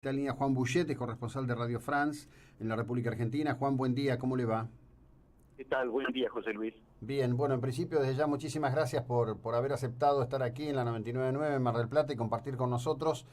Esta línea Juan Bullete, corresponsal de Radio France en la República Argentina. Juan, buen día, ¿cómo le va? ¿Qué tal? Buen día, José Luis. Bien, bueno, en principio desde ya muchísimas gracias por haber aceptado estar aquí en la 99.9 en Mar del Plata y compartir con nosotros.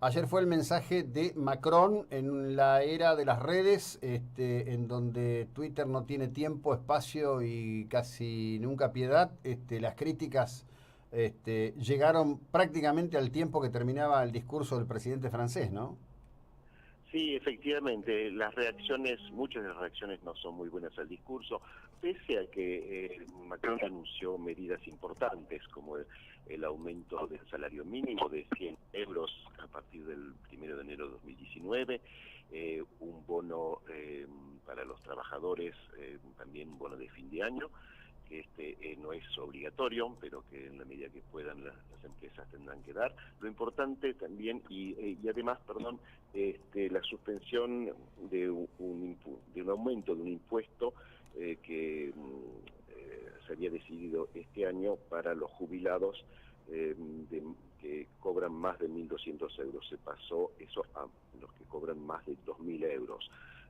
Ayer fue el mensaje de Macron en la era de las redes, en donde Twitter no tiene tiempo, espacio y casi nunca piedad. Las críticas llegaron prácticamente al tiempo que terminaba el discurso del presidente francés, ¿no? Sí, efectivamente, muchas de las reacciones no son muy buenas al discurso, pese a que Macron anunció medidas importantes como el aumento del salario mínimo de 100 euros a partir del 1 de enero de 2019, un bono para los trabajadores, también un bono de fin de año, que no es obligatorio, pero que en la medida que puedan las empresas tendrán que dar. Lo importante también, y además, perdón, la suspensión de un aumento de un impuesto que se había decidido este año para los jubilados que cobran más de 1.200 euros. Se pasó eso a los que cobran más de 2.000 euros,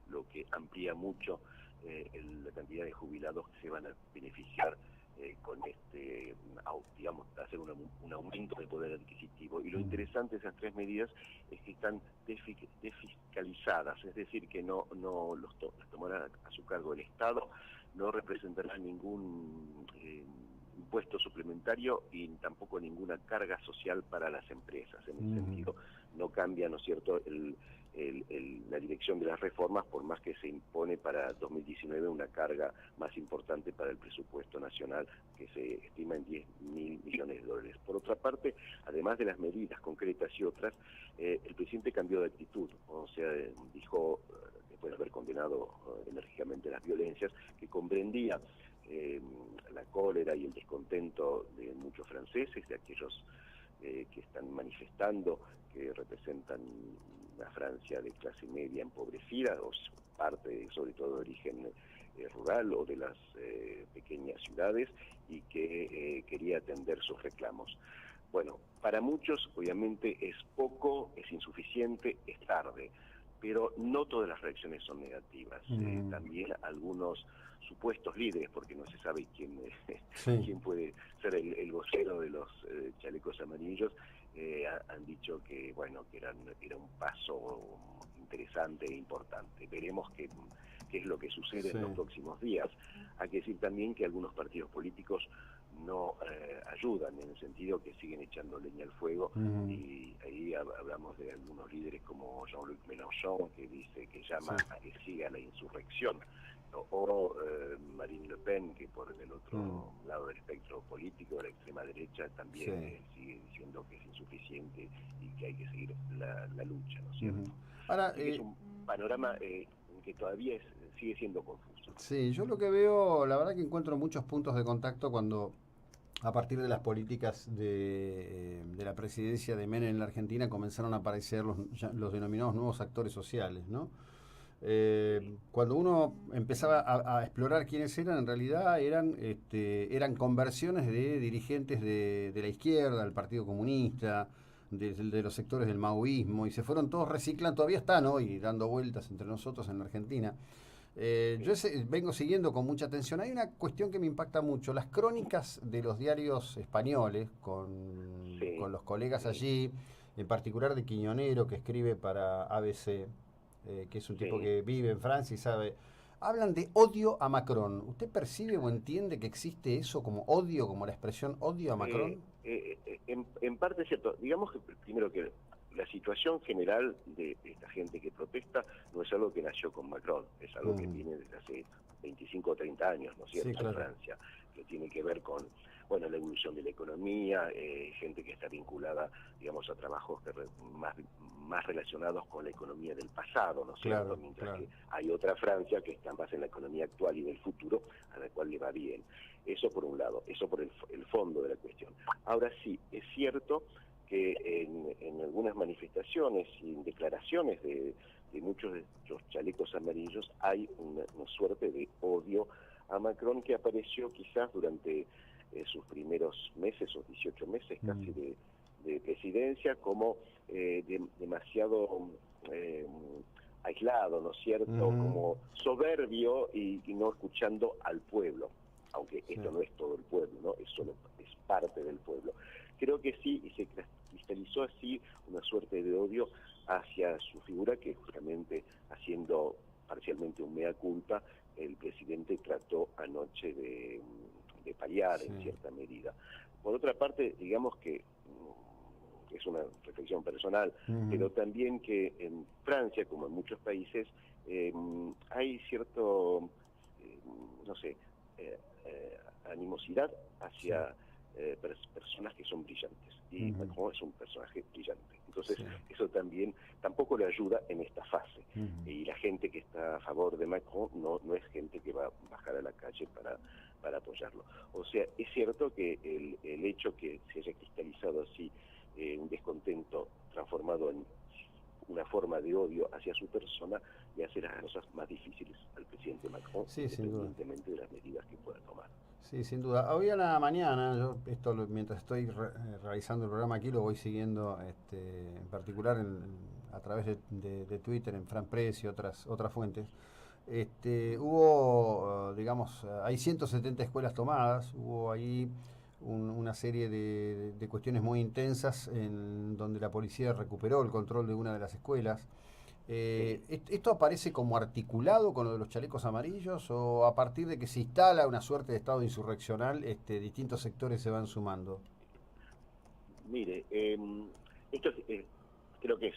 lo que amplía mucho la cantidad de jubilados que se van a beneficiar con digamos, hacer un aumento de poder adquisitivo. Y lo interesante de esas tres medidas es que están desfiscalizadas, es decir, que no las tomará a su cargo el Estado, no representará ningún impuesto suplementario y tampoco ninguna carga social para las empresas. En ese sentido, no cambia, ¿no es cierto?, la dirección de las reformas, por más que se impone para 2019 una carga más importante para el presupuesto nacional, que se estima en 10.000 millones de dólares. Por otra parte, además de las medidas concretas y otras, el presidente cambió de actitud, o sea, dijo, después de haber condenado enérgicamente las violencias, que comprendía la cólera y el descontento de muchos franceses, de aquellos que están manifestando, que representan una Francia de clase media empobrecida, o parte sobre todo de origen rural o de las pequeñas ciudades, y que quería atender sus reclamos. Bueno, para muchos obviamente es poco, es insuficiente, es tarde, pero no todas las reacciones son negativas. También algunos supuestos líderes, porque no se sabe Sí. quién puede ser el vocero de los chalecos amarillos, han dicho que bueno, que era un paso interesante e importante. Veremos qué es lo que sucede Sí. en los próximos días. Hay que decir también que algunos partidos políticos no ayudan, en el sentido que siguen echando leña al fuego, y ahí hablamos de algunos líderes como Jean-Luc Mélenchon, que dice, que llama Sí. a que siga la insurrección, o Marine Le Pen, que por el otro lado del espectro político, de la extrema derecha, también Sí. sigue diciendo que es insuficiente y que hay que seguir la lucha, ¿no es Ujú. cierto? Ahora, Así que es un panorama que todavía sigue siendo confuso. sí, yo lo que veo, la verdad que encuentro muchos puntos de contacto cuando a partir de las políticas de la presidencia de Menem en la Argentina comenzaron a aparecer los denominados nuevos actores sociales, ¿no? Sí, Cuando uno empezaba a explorar quiénes eran, en realidad eran conversiones de dirigentes de la izquierda, del Partido Comunista, de los sectores del maoísmo, y se fueron todos reciclando, todavía están hoy dando vueltas entre nosotros en la Argentina. Yo sí, vengo siguiendo con mucha atención. Hay una cuestión que me impacta mucho, las crónicas de los diarios españoles, con sí, los colegas sí, allí, en particular de Quiñonero, que escribe para ABC, que es un tipo sí. que vive en Francia y sabe, hablan de odio a Macron. ¿Usted percibe o entiende que existe eso como odio, como la expresión odio a Macron? En parte es cierto. Digamos que primero que la situación general de esta gente que protesta no es algo que nació con Macron, es algo que Mm. viene desde hace 25 o 30 años, ¿no es Sí, cierto?, en claro. Francia, que tiene que ver con, bueno, la evolución de la economía, gente que está vinculada, digamos, a trabajos más relacionados con la economía del pasado, ¿no es cierto?, Claro, mientras claro. que hay otra Francia que está más en la economía actual y del futuro, a la cual le va bien. Eso por un lado, eso por el fondo de la cuestión. Ahora sí, es cierto que en algunas manifestaciones y en declaraciones de muchos de los chalecos amarillos hay una suerte de odio a Macron, que apareció quizás durante sus primeros meses, o 18 meses casi Mm. de presidencia, como demasiado aislado, ¿no es cierto? Como soberbio y no escuchando al pueblo, aunque esto no es todo el pueblo, ¿no? Es parte del pueblo. Creo que sí, y se cristalizó así una suerte de odio hacia su figura, que justamente haciendo parcialmente un mea culpa, el presidente trató anoche de paliar en cierta medida. Por otra parte, digamos que es una reflexión personal, pero también que en Francia, como en muchos países, hay cierto, no sé, animosidad hacia personas que son brillantes, y Macron es un personaje brillante. Entonces, eso también tampoco le ayuda en esta fase. Y la gente que está a favor de Macron no es gente que va a bajar a la calle para apoyarlo. O sea, es cierto que el hecho que se haya cristalizado así un descontento transformado en una forma de odio hacia su persona le hace las cosas más difíciles al presidente Macron, independientemente de las medidas que pueda tomar. Sí, sin duda. Hoy a la mañana, yo mientras estoy realizando el programa aquí, lo voy siguiendo en particular a través de Twitter, en Fran Press y otras fuentes. Hubo, digamos, hay 170 escuelas tomadas, hubo ahí una serie de cuestiones muy intensas en donde la policía recuperó el control de una de las escuelas. ¿Esto aparece como articulado con lo de los chalecos amarillos o a partir de que se instala una suerte de estado insurreccional, distintos sectores se van sumando? Mire, esto creo que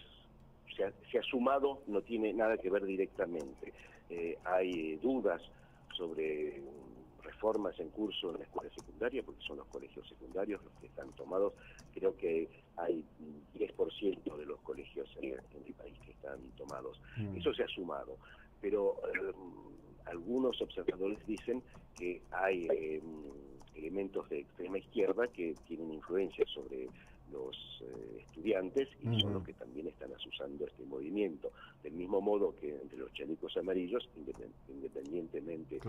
se ha sumado, no tiene nada que ver directamente. Hay dudas sobre reformas en curso en la escuela secundaria, porque son los colegios secundarios los que están tomados. Creo que hay 10% de los colegios en el país que están tomados. Eso se ha sumado, pero algunos observadores dicen que hay elementos de extrema izquierda que tienen influencia sobre los estudiantes y son los que también están asusando este movimiento. Del mismo modo que entre los chalecos amarillos, independientemente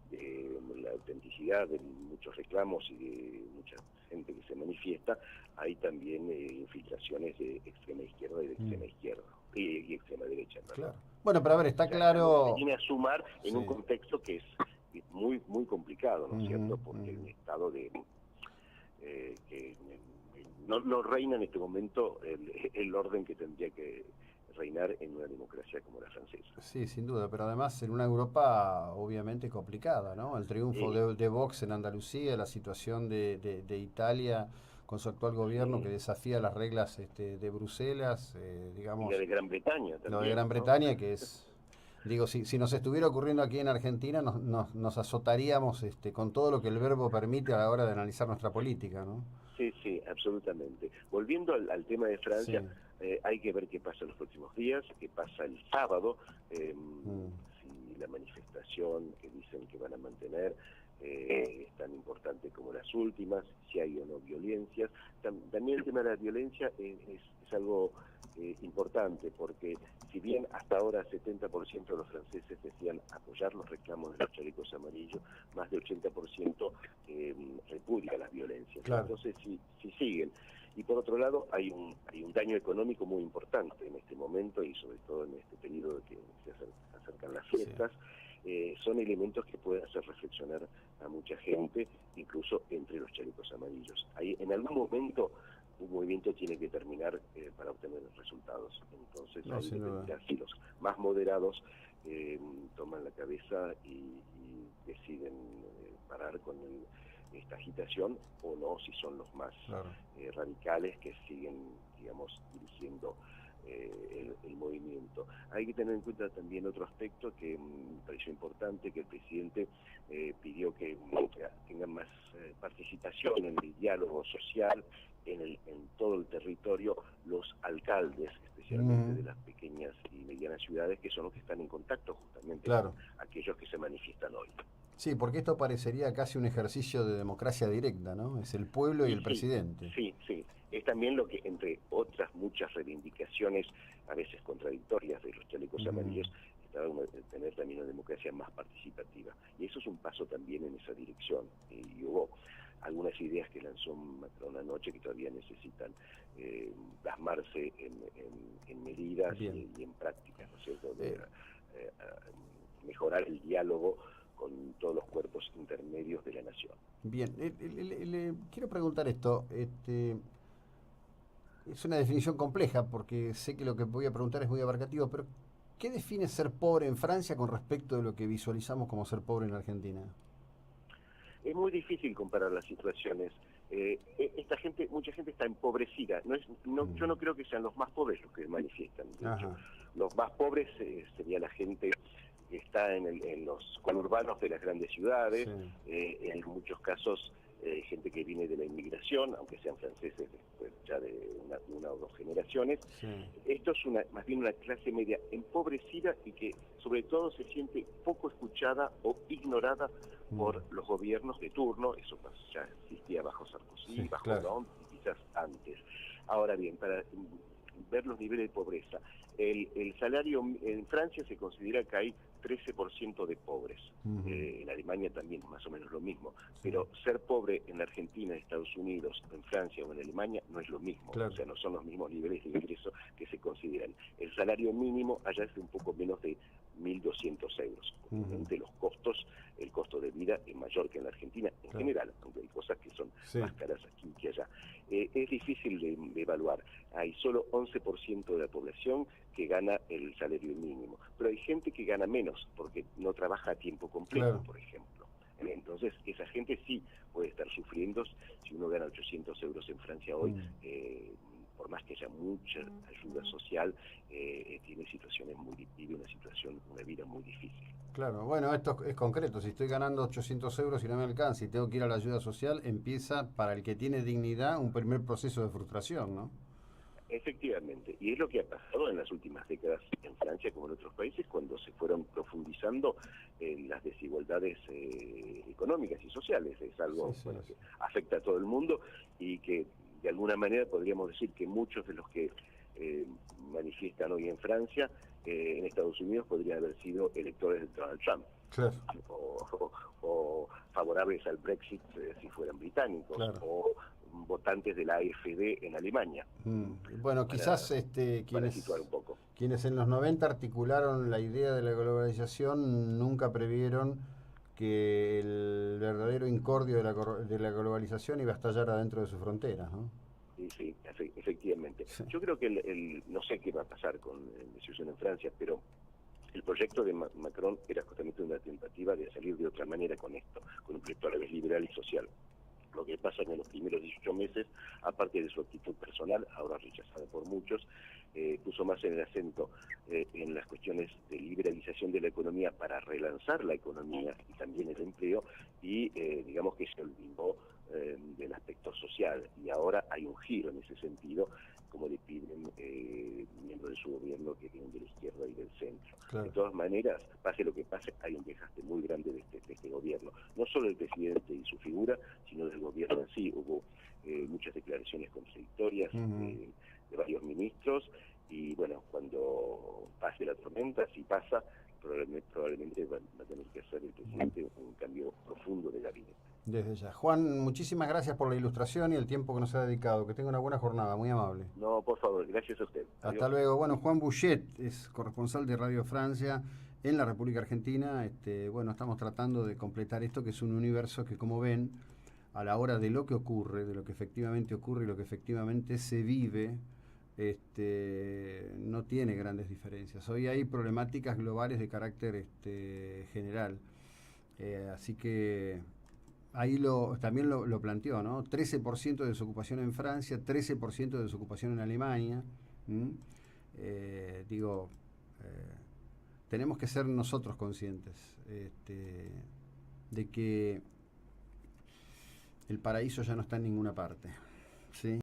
de la autenticidad de muchos reclamos y de mucha gente que se manifiesta, hay también infiltraciones de extrema izquierda y de extrema izquierda y extrema derecha. Claro. Bueno, pero a ver, está claro... Se viene a sumar en un contexto que es muy muy complicado, ¿no es cierto? Porque un estado de que no reina en este momento el orden que tendría que reinar en una democracia como la francesa. Sí, sin duda, pero además en una Europa obviamente complicada, ¿no? El triunfo de Vox en Andalucía, la situación de Italia con su actual gobierno que desafía las reglas de Bruselas, digamos... Y la de Gran Bretaña también. Lo de Gran Bretaña, que es... Digo, si nos estuviera ocurriendo aquí en Argentina, nos azotaríamos con todo lo que el verbo permite a la hora de analizar nuestra política, ¿no? Sí, absolutamente. Volviendo al tema de Francia, hay que ver qué pasa en los próximos días, qué pasa el sábado, si la manifestación que dicen que van a mantener es tan importante como las últimas, si hay o no violencias. También el tema de la violencia es algo importante, porque si bien hasta ahora 70% de los franceses decían apoyar los reclamos de los chalecos amarillos, más de 80% repudia las violencias. Claro. Entonces, si siguen. Y por otro lado, hay un daño económico muy importante en este momento y sobre todo en este periodo que se acercan las fiestas. Son elementos que pueden hacer reflexionar a mucha gente, incluso entre los chalecos amarillos. Ahí, en algún momento, un movimiento tiene que terminar para obtener resultados. Entonces, ahí dependerá si los más moderados toman la cabeza y deciden parar con esta agitación, o no, si son los más radicales que siguen, digamos, dirigiendo el movimiento. Hay que tener en cuenta también otro aspecto que me pareció importante, que el presidente pidió que tengan más participación en el diálogo social en todo el territorio, los alcaldes, especialmente de las pequeñas y medianas ciudades, que son los que están en contacto justamente con aquellos que se manifiestan hoy. Sí, porque esto parecería casi un ejercicio de democracia directa, ¿no? Es el pueblo y el presidente. Sí. Es también lo que, entre otras muchas reivindicaciones, a veces contradictorias de los chalecos amarillos, estaba tener también una democracia más participativa. Y eso es un paso también en esa dirección. Y hubo algunas ideas que lanzó Macron anoche que todavía necesitan plasmarse en medidas y en prácticas, ¿no es cierto?, de mejorar el diálogo con todos los cuerpos intermedios de la nación. Bien, quiero preguntar esto. Es una definición compleja porque sé que lo que voy a preguntar es muy abarcativo, pero ¿qué define ser pobre en Francia con respecto de lo que visualizamos como ser pobre en Argentina? Es muy difícil comparar las situaciones. Mucha gente está empobrecida. Yo no creo que sean los más pobres los que manifiestan. De hecho, los más pobres sería la gente que está en los conurbanos de las grandes ciudades, en muchos casos gente que viene de la inmigración, aunque sean franceses después ya de una o dos generaciones. Esto es más bien una clase media empobrecida y que sobre todo se siente poco escuchada o ignorada por los gobiernos de turno. Eso ya existía bajo Sarkozy, bajo Hollande y quizás antes. Ahora bien, para ver los niveles de pobreza, el salario en Francia se considera que hay 13% de pobres. En Alemania también más o menos lo mismo. Pero ser pobre en Argentina, en Estados Unidos, en Francia o en Alemania no es lo mismo. O sea, no son los mismos niveles de ingreso que se consideran. El salario mínimo allá es de un poco menos de 1.200 euros. Obviamente los costos, el costo de vida es mayor que en la Argentina en general, aunque hay cosas que son más caras aquí que allá. Es difícil de evaluar. Hay solo 11% de la población que gana el salario mínimo, pero hay gente que gana menos porque no trabaja a tiempo completo, por ejemplo. Entonces, esa gente sí puede estar sufriendo. Si uno gana 800 euros en Francia hoy, por más que haya mucha ayuda social, tiene situaciones vive una vida muy difícil. Claro, bueno, esto es concreto. Si estoy ganando 800 euros y no me alcanza y tengo que ir a la ayuda social, empieza, para el que tiene dignidad, un primer proceso de frustración, ¿no? Efectivamente, y es lo que ha pasado en las últimas décadas en Francia como en otros países, cuando se fueron profundizando en las desigualdades económicas y sociales. Es algo que afecta a todo el mundo y que de alguna manera podríamos decir que muchos de los que manifiestan hoy en Francia, en Estados Unidos podrían haber sido electores de Donald Trump. O favorables al Brexit si fueran británicos, o votantes de la AfD en Alemania. Bueno, quizás quienes en los 90 articularon la idea de la globalización nunca previeron que el verdadero incordio de la globalización iba a estallar adentro de sus fronteras, ¿no? Sí, efectivamente. Yo creo que no sé qué va a pasar con la decisión en Francia, pero el proyecto de Macron era justamente una tentativa de salir de otra manera con esto, con un proyecto a la vez liberal y social. Lo que pasa en los primeros 18 meses, aparte de su actitud personal, ahora rechazada por muchos, puso más en el acento en las cuestiones de liberalización de la economía para relanzar la economía y también el empleo, y digamos que se olvidó del aspecto social, y ahora hay un giro en ese sentido, como le piden miembros de su gobierno que vienen de la izquierda y del centro. De todas maneras, pase lo que pase, hay un desgaste muy grande de este gobierno, no solo del presidente y su figura, sino del gobierno en sí. Hubo muchas declaraciones contradictorias de varios ministros, y bueno, cuando pase la tormenta, si pasa, probablemente va a tener que hacer el presidente un cambio profundo de gabinete. Desde ya. Juan, muchísimas gracias por la ilustración y el tiempo que nos ha dedicado. Que tenga una buena jornada, muy amable. No, por favor, gracias a usted. Hasta Adiós. Luego. Bueno, Juan Bouchet es corresponsal de Radio Francia en la República Argentina. Bueno, estamos tratando de completar esto, que es un universo que, como ven, a la hora de lo que ocurre, de lo que efectivamente ocurre y lo que efectivamente se vive, no tiene grandes diferencias. Hoy hay problemáticas globales de carácter general. Así que ahí también lo planteó, ¿no? 13% de desocupación en Francia, 13% de desocupación en Alemania. Tenemos que ser nosotros conscientes de que el paraíso ya no está en ninguna parte, ¿sí?